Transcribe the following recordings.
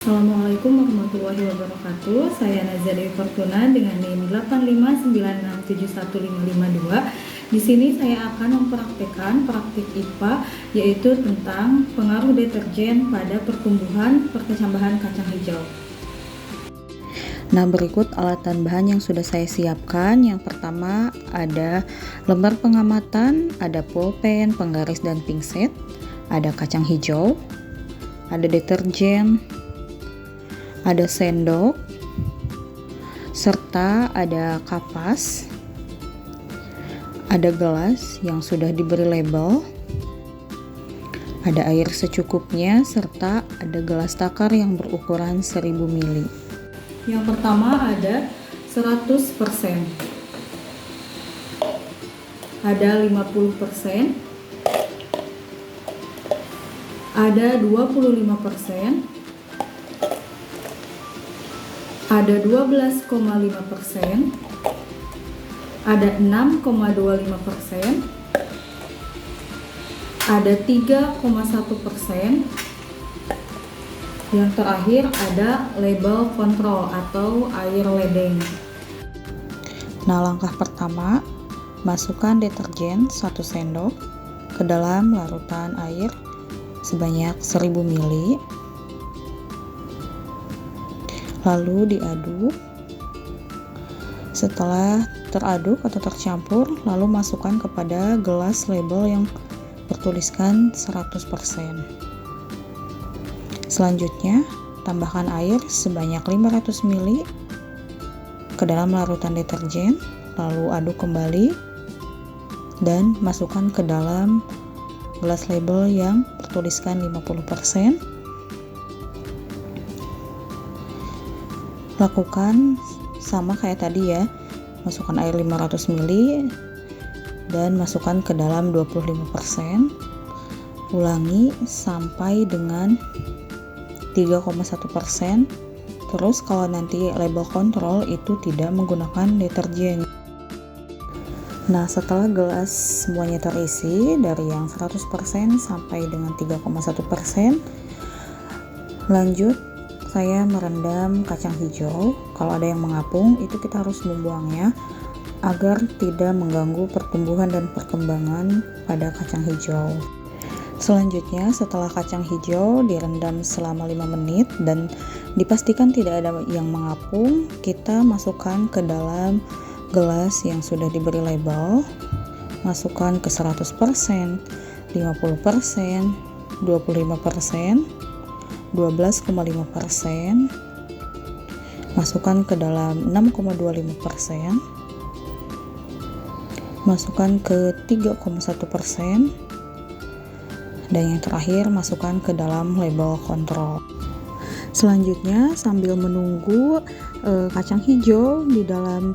Assalamualaikum warahmatullahi wabarakatuh. Saya Nazia Dewi Fortuna dengan NIM 859671552. Di sini saya akan mempraktikkan praktik IPA, yaitu tentang pengaruh deterjen pada pertumbuhan perkecambahan kacang hijau. Nah, berikut alat dan bahan yang sudah saya siapkan. Yang pertama ada lembar pengamatan, ada pulpen, penggaris dan pingset, ada kacang hijau, ada deterjen, ada sendok, serta ada kapas, ada gelas yang sudah diberi label, ada air secukupnya, serta ada gelas takar yang berukuran 1000 ml. Yang pertama ada 100%, ada 50%, ada 25%, ada 12,5%, ada 6,25%, ada 3,1%, yang terakhir ada label kontrol atau air ledeng. Nah, langkah pertama, masukkan deterjen 1 sendok ke dalam larutan air sebanyak 1000 ml. Lalu diaduk. Setelah teraduk atau tercampur, lalu masukkan kepada gelas label yang bertuliskan 100%. Selanjutnya, tambahkan air sebanyak 500 ml ke dalam larutan deterjen, lalu aduk kembali dan masukkan ke dalam gelas label yang bertuliskan 50%. Lakukan sama kayak tadi ya, masukkan air 500 ml dan masukkan ke dalam 25%. Ulangi sampai dengan 3,1%. Terus kalau nanti label kontrol itu tidak menggunakan deterjen. Nah, setelah gelas semuanya terisi dari yang 100% sampai dengan 3,1%, lanjut saya merendam kacang hijau. Kalau ada yang mengapung, itu kita harus membuangnya agar tidak mengganggu pertumbuhan dan perkembangan pada kacang hijau. Selanjutnya, setelah kacang hijau direndam selama 5 menit dan dipastikan tidak ada yang mengapung, kita masukkan ke dalam gelas yang sudah diberi label. Masukkan ke 100%, 50%, 25%, 12,5%, masukkan ke dalam 6,25%, masukkan ke 3,1%, dan yang terakhir masukkan ke dalam label kontrol. Selanjutnya, sambil menunggu kacang hijau di dalam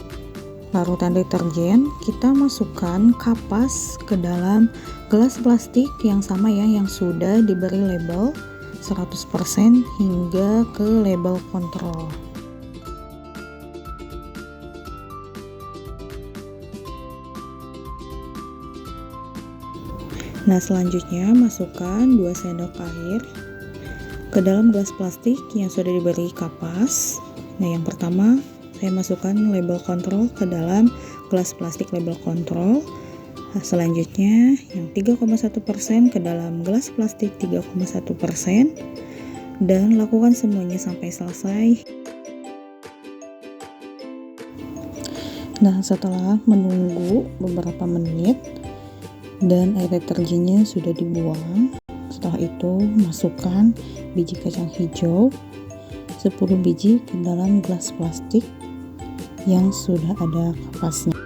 larutan deterjen, kita masukkan kapas ke dalam gelas plastik yang sama ya, yang sudah diberi label 100% hingga ke label kontrol. Nah, selanjutnya masukkan 2 sendok air ke dalam gelas plastik yang sudah diberi kapas. Nah, yang pertama saya masukkan label kontrol ke dalam gelas plastik label kontrol. Nah, selanjutnya yang 3,1% ke dalam gelas plastik 3,1%, dan lakukan semuanya sampai selesai. Nah, setelah menunggu beberapa menit dan air deterjennya sudah dibuang, setelah itu masukkan biji kacang hijau 10 biji ke dalam gelas plastik yang sudah ada kapasnya.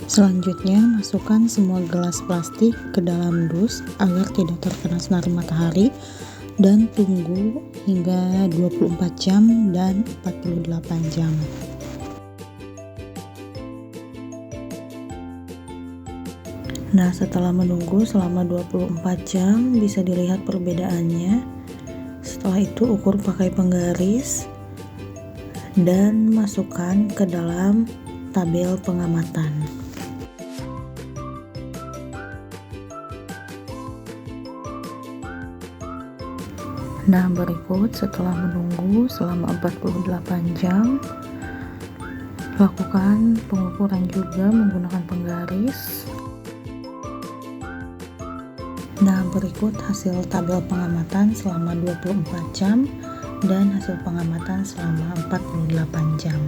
Selanjutnya, masukkan semua gelas plastik ke dalam dus agar tidak terkena sinar matahari dan tunggu hingga 24 jam dan 48 jam. Nah, setelah menunggu selama 24 jam bisa dilihat perbedaannya. Setelah itu ukur pakai penggaris dan masukkan ke dalam tabel pengamatan. Nah, berikut setelah menunggu selama 48 jam, lakukan pengukuran juga menggunakan penggaris. Nah, berikut hasil tabel pengamatan selama 24 jam dan hasil pengamatan selama 48 jam.